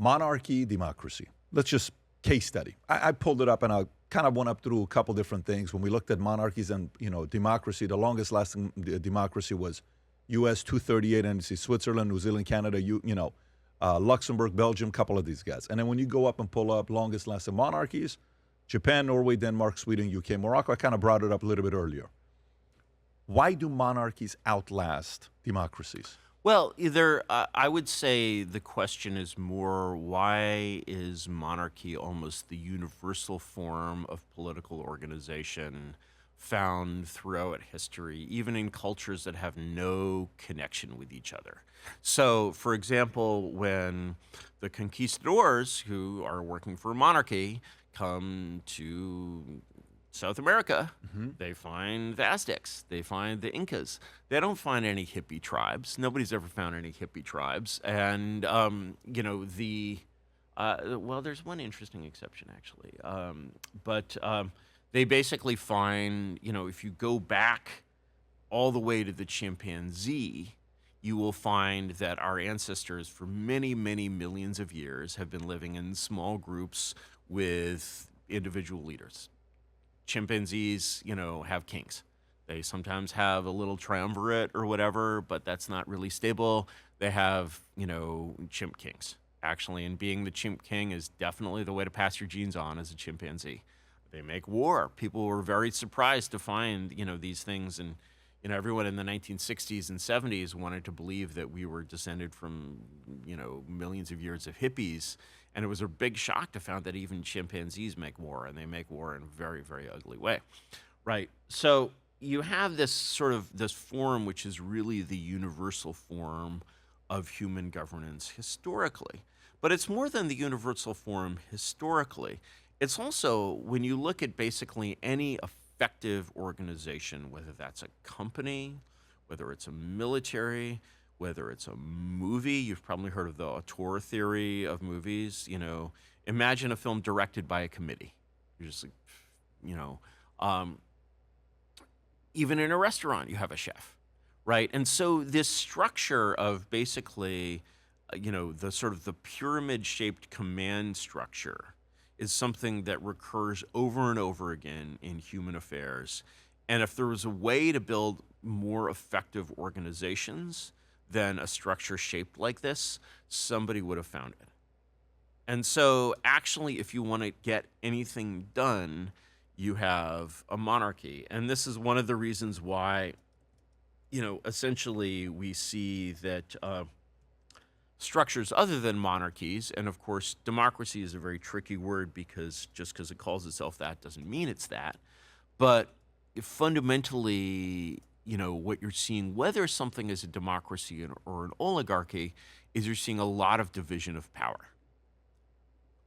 Monarchy, democracy. Let's just case study. I pulled it up and I kind of went up through a couple different things. When we looked at monarchies and democracy, the longest lasting democracy was U.S. 238, and you see Switzerland, New Zealand, Canada, Luxembourg, Belgium, a couple of these guys. And then when you go up and pull up longest lasting monarchies, Japan, Norway, Denmark, Sweden, UK, Morocco, I kind of brought it up a little bit earlier. Why do monarchies outlast democracies? Well, I would say the question is more, why is monarchy almost the universal form of political organization found throughout history, even in cultures that have no connection with each other? So, for example, when the conquistadors, who are working for monarchy, come to South America, they find the Aztecs, they find the Incas. They don't find any hippie tribes. Nobody's ever found any hippie tribes. And, well, there's one interesting exception, actually. But they basically find, if you go back all the way to the chimpanzee, you will find that our ancestors for many, many millions of years have been living in small groups with individual leaders. Chimpanzees, have kings. They sometimes have a little triumvirate or whatever, but that's not really stable. They have, chimp kings, actually, and being the chimp king is definitely the way to pass your genes on as a chimpanzee. They make war. People were very surprised to find, these things, and, everyone in the 1960s and 70s wanted to believe that we were descended from, millions of years of hippies. And it was a big shock to find that even chimpanzees make war, and they make war in a very, very ugly way, right? So you have this form, which is really the universal form of human governance historically. But it's more than the universal form historically. It's also, when you look at basically any effective organization, whether that's a company, whether it's a military, whether it's a movie, you've probably heard of the auteur theory of movies. Imagine a film directed by a committee. You're just like, even in a restaurant, you have a chef, right? And so this structure of basically, the pyramid-shaped command structure is something that recurs over and over again in human affairs. And if there was a way to build more effective organizations than a structure shaped like this, somebody would have found it. And so actually, if you want to get anything done, you have a monarchy. And this is one of the reasons why, essentially we see that structures other than monarchies, and of course, democracy is a very tricky word because just because it calls itself that doesn't mean it's that. But fundamentally, what you're seeing, whether something is a democracy or an oligarchy, is you're seeing a lot of division of power.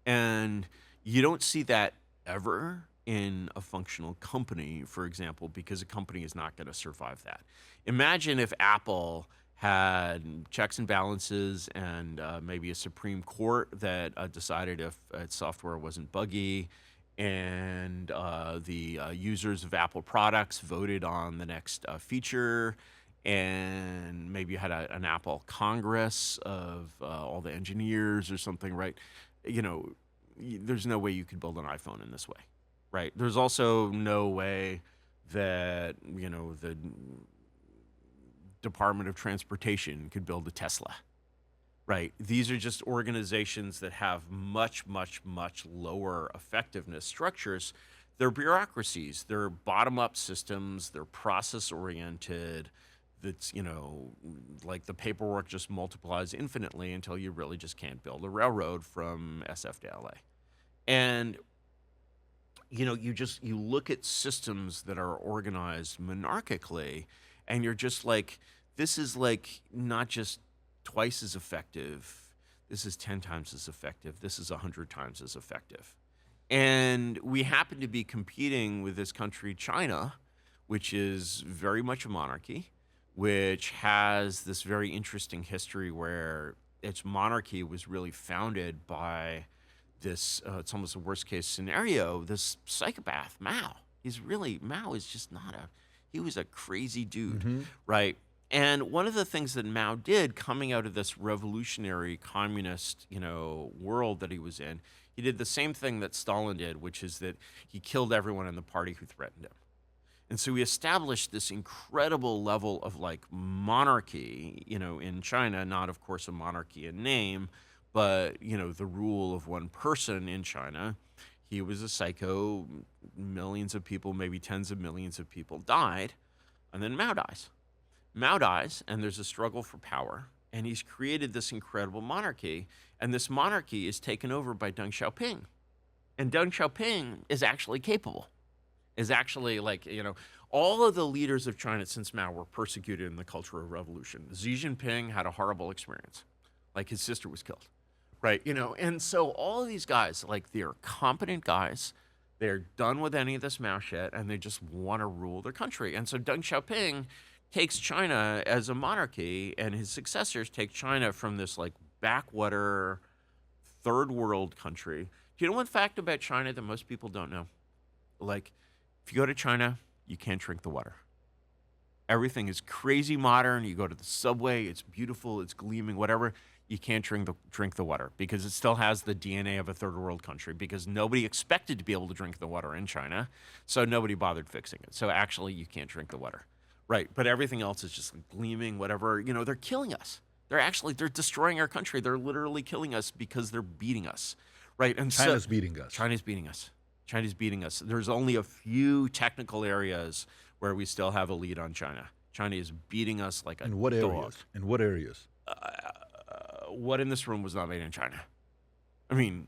And you don't see that ever in a functional company, for example, because a company is not going to survive that. Imagine if Apple had checks and balances and maybe a Supreme Court that decided if its software wasn't buggy, and the users of Apple products voted on the next feature, and maybe you had an Apple Congress of all the engineers or something, right? There's no way you could build an iPhone in this way, right? There's also no way that, the Department of Transportation could build a Tesla. Right. These are just organizations that have much, much, much lower effectiveness structures. They're bureaucracies. They're bottom-up systems. They're process-oriented. That's, like the paperwork just multiplies infinitely until you really just can't build a railroad from SF to LA. And, you look at systems that are organized monarchically, and you're just like, this is like not just twice as effective. This is 10 times as effective. This is 100 times as effective. And we happen to be competing with this country, China, which is very much a monarchy, which has this very interesting history where its monarchy was really founded by this, it's almost a worst case scenario, this psychopath, Mao. Mao is just not he was a crazy dude, right? And one of the things that Mao did coming out of this revolutionary communist, world that he was in, he did the same thing that Stalin did, which is that he killed everyone in the party who threatened him. And so he established this incredible level of like monarchy, in China, not of course a monarchy in name, but, the rule of one person in China. He was a psycho. Millions of people, maybe tens of millions of people died. And then Mao dies. Mao dies, and there's a struggle for power. And he's created this incredible monarchy. And this monarchy is taken over by Deng Xiaoping. And Deng Xiaoping is actually capable. Is actually all of the leaders of China since Mao were persecuted in the Cultural Revolution. Xi Jinping had a horrible experience. Like his sister was killed. Right, and so all of these guys, they're competent guys. They're done with any of this Mao shit, and they just want to rule their country. And so Deng Xiaoping takes China as a monarchy, and his successors take China from this backwater third world country. Do you know one fact about China that most people don't know? If you go to China, you can't drink the water. Everything is crazy modern. You go to the subway, it's beautiful, it's gleaming, whatever. You can't drink the water because it still has the DNA of a third world country, because nobody expected to be able to drink the water in China, so nobody bothered fixing it. So actually, you can't drink the water, right? But everything else is just gleaming, whatever. They're killing us. They're destroying our country. They're literally killing us because they're beating us, right? And China's beating us. China's beating us. China's beating us. There's only a few technical areas where we still have a lead on China. China is beating us like a dog. In what areas? In what areas? What in this room was not made in China? I mean,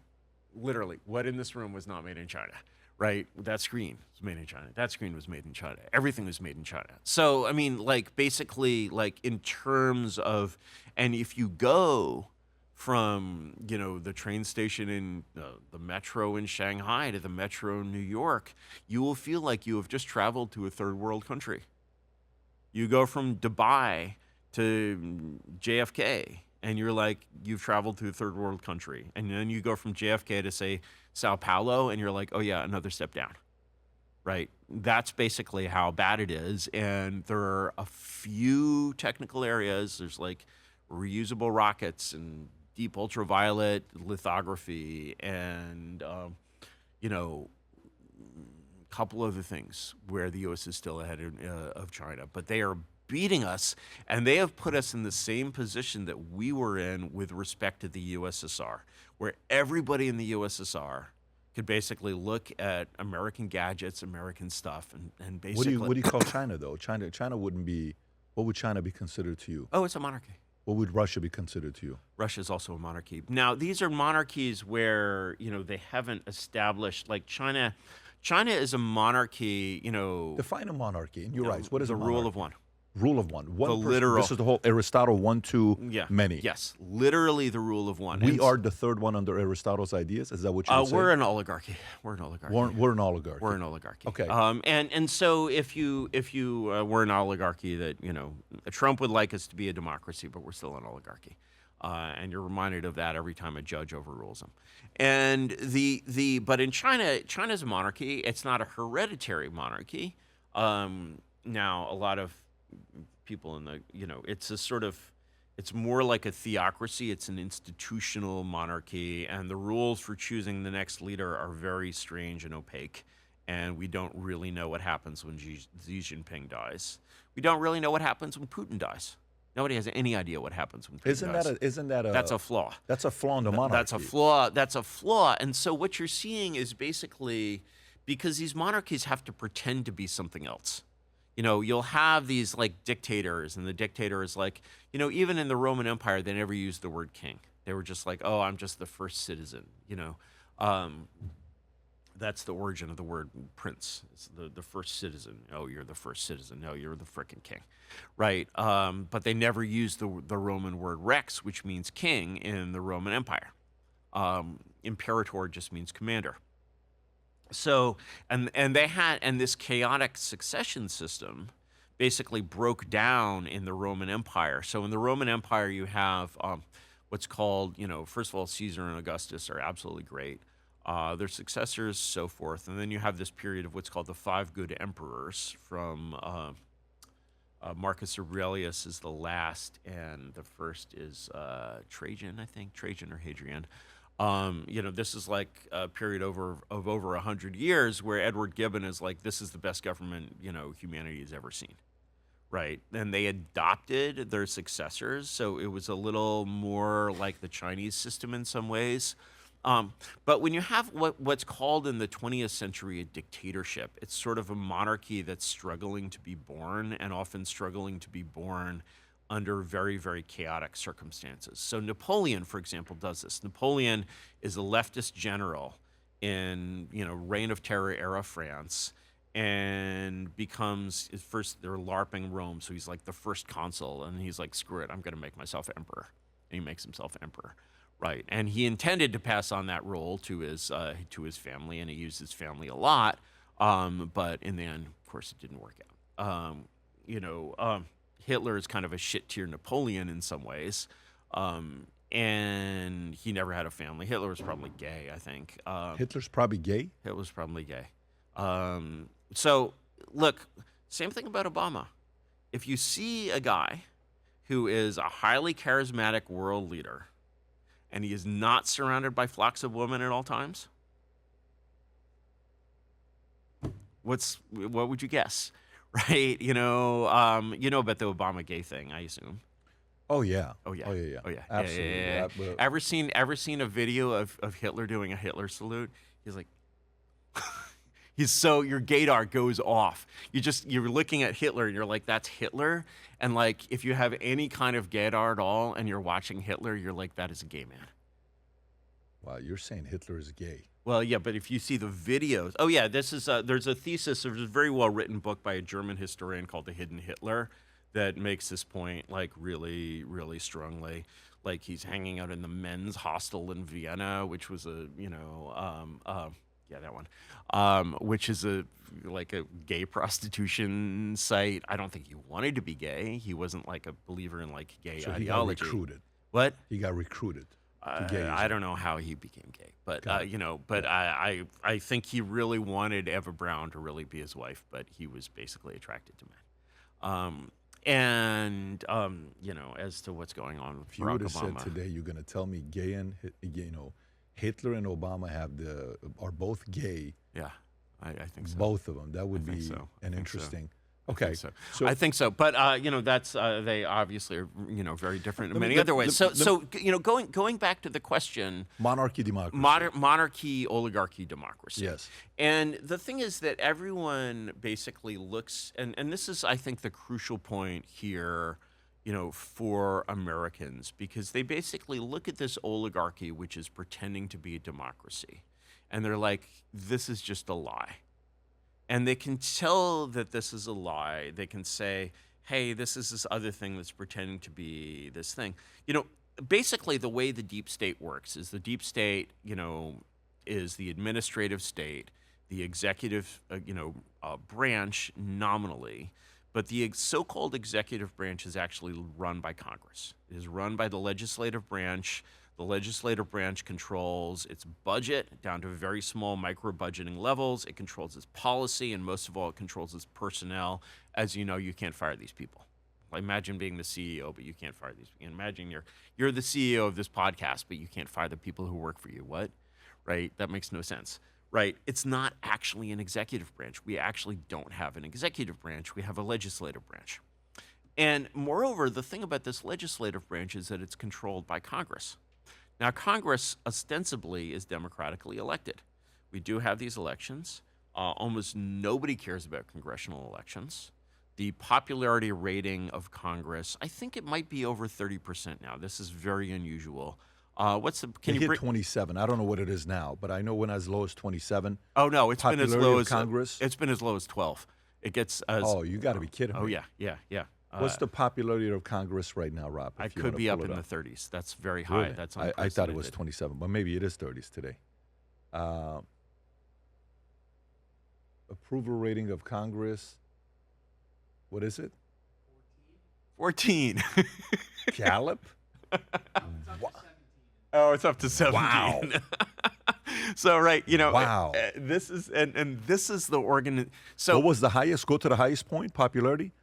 literally, what in this room was not made in China, right? That screen was made in China. That screen was made in China. Everything was made in China. So, I mean, basically, in terms of, and if you go from, the train station in the metro in Shanghai to the metro in New York, you will feel like you have just traveled to a third world country. You go from Dubai to JFK, and you're like, you've traveled to a third world country. And then you go from JFK to, say, Sao Paulo, and you're like, oh yeah, another step down, right? That's basically how bad it is. And there are a few technical areas. There's reusable rockets and deep ultraviolet lithography and, a couple other things where the U.S. is still ahead of China. But they are beating us, and they have put us in the same position that we were in with respect to the USSR, where everybody in the USSR could basically look at American gadgets, American stuff, and basically... What do you call China, though? China wouldn't be... What would China be considered to you? Oh, it's a monarchy. What would Russia be considered to you? Russia is also a monarchy. Now, these are monarchies where, they haven't established, China... China is a monarchy, Define a monarchy in your eyes. What is the a rule of one? Rule of one. One The person. literal. This is the whole Aristotle, one, two, many. Yes, literally the rule of one. We are the third one under Aristotle's ideas. Is that what you're saying? We're an oligarchy. We're an oligarchy. We're an oligarchy. We're an oligarchy. Okay. And so if you were an oligarchy, that Trump would like us to be a democracy, but we're still an oligarchy. And you're reminded of that every time a judge overrules them. And but in China, China's a monarchy. It's not a hereditary monarchy. Now, a lot of people in the, it's a sort of, it's more like a theocracy. It's an institutional monarchy, and the rules for choosing the next leader are very strange and opaque. And we don't really know what happens when Xi Jinping dies. We don't really know what happens when Putin dies. Nobody has any idea what happens when Putin dies. Isn't that a... That's a flaw. That's a flaw in the monarchy. That's a flaw. That's a flaw. And so what you're seeing is basically, because these monarchies have to pretend to be something else. You'll have these dictators, and the dictator is even in the Roman Empire, they never used the word king. They were just oh, I'm just the first citizen, That's the origin of the word prince. It's the first citizen. Oh, you're the first citizen. No, you're the frickin' king, right? But they never used the Roman word rex, which means king in the Roman Empire. Imperator just means commander. So, and this chaotic succession system basically broke down in the Roman Empire. So in the Roman Empire, you have what's called, first of all, Caesar and Augustus are absolutely great. Their successors, so forth. And then you have this period of what's called the 5 good emperors from Marcus Aurelius is the last, and the first is Trajan, I think, Trajan or Hadrian. This is like a period of over 100 years where Edward Gibbon is like, this is the best government, humanity has ever seen, right? And they adopted their successors, so it was a little more like the Chinese system in some ways. But when you have what's called in the 20th century a dictatorship, it's sort of a monarchy that's struggling to be born, and often struggling to be born under very, very chaotic circumstances. So Napoleon, for example, does this. Napoleon is a leftist general in, Reign of Terror era France, and becomes, first they're LARPing Rome, so he's like the first consul, and he's like, screw it, I'm going to make myself emperor. And he makes himself emperor. Right, and he intended to pass on that role to his family, and he used his family a lot. But in the end, of course, it didn't work out. Hitler is kind of a shit-tier Napoleon in some ways, and he never had a family. Hitler was probably gay, I think. Hitler's probably gay? Hitler's probably gay. So, look, same thing about Obama. If you see a guy who is a highly charismatic world leader, and he is not surrounded by flocks of women at all times, what would you guess? Right? About the Obama gay thing, I assume. Oh yeah. Oh yeah. Oh yeah. Oh yeah. Absolutely. Yeah. Ever seen a video of Hitler doing a Hitler salute? He's like, your gaydar goes off. You're looking at Hitler and you're like, that's Hitler. And like, if you have any kind of gaydar at all and you're watching Hitler, you're like, that is a gay man. Wow, you're saying Hitler is gay. Well, yeah, but if you see the videos, there's a thesis, there's a very well written book by a German historian called The Hidden Hitler that makes this point like really, really strongly. Like he's hanging out in the men's hostel in Vienna, which was that one, which is a gay prostitution site. I don't think he wanted to be gay. He wasn't like a believer in like gay ideology. He got recruited. What? He got recruited. I don't know how he became gay, but I think he really wanted Eva Braun to really be his wife, but he was basically attracted to men. As to what's going on with If you Barack would have Obama, said today, you're going to tell me gay and Hitler and Obama are both gay. Yeah, I think so. Both of them. That would be an interesting. Okay, I think so, but that's they obviously are very different in many other ways. Going back to the question, monarchy, democracy, monarchy, oligarchy, democracy. Yes, and the thing is that everyone basically looks, and this is I think the crucial point here, for Americans, because they basically look at this oligarchy, which is pretending to be a democracy, and they're like, this is just a lie. And they can tell that this is a lie. They can say, hey, this is this other thing that's pretending to be this thing. Basically the way the deep state works is the deep state, is the administrative state, the executive, branch nominally, but the so-called executive branch is actually run by Congress. It is run by the legislative branch. The legislative branch controls its budget down to very small micro-budgeting levels. It controls its policy, and most of all, it controls its personnel. As you know, you can't fire these people. Imagine being the CEO, but you can't fire these people. Imagine you're the CEO of this podcast, but you can't fire the people who work for you. What? Right? That makes no sense. Right? It's not actually an executive branch. We actually don't have an executive branch. We have a legislative branch. And moreover, the thing about this legislative branch is that it's controlled by Congress. Now, Congress ostensibly is democratically elected. We do have these elections. Almost nobody cares about congressional elections. The popularity rating of Congress, I think it might be over 30% now. This is very unusual. Can you hit 27? I don't know what it is now, but I know when as low as 27. Oh no, it's been as low as Congress. It's been as low as 12. It gets as. Oh, you got to be kidding me! Oh yeah. What's the popularity of Congress right now, Rob? I could be up in the 30s. That's very high. Really? That's I thought it was 27, but maybe it is 30s today. Approval rating of Congress. What is it? 14. Gallup? Oh, it's up to 17. Wow. So wow. This is and this is the organ. So what was the highest? Go to the highest point. Popularity.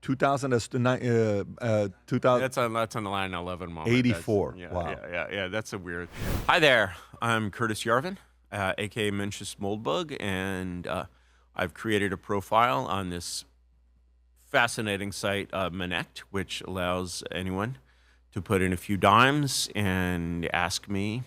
2000 as to 2000. That's on the 9/11 moment. 84. Yeah, Wow. yeah. That's a weird. Hi there. I'm Curtis Yarvin, aka Mencius Moldbug, and I've created a profile on this fascinating site, Monarchy, which allows anyone to put in a few dimes and ask me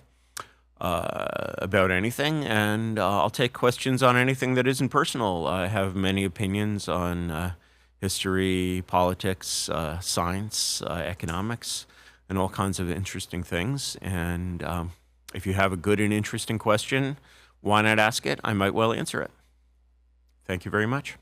about anything, and I'll take questions on anything that isn't personal. I have many opinions on history, politics, science, economics, and all kinds of interesting things. And if you have a good and interesting question, why not ask it? I might well answer it. Thank you very much.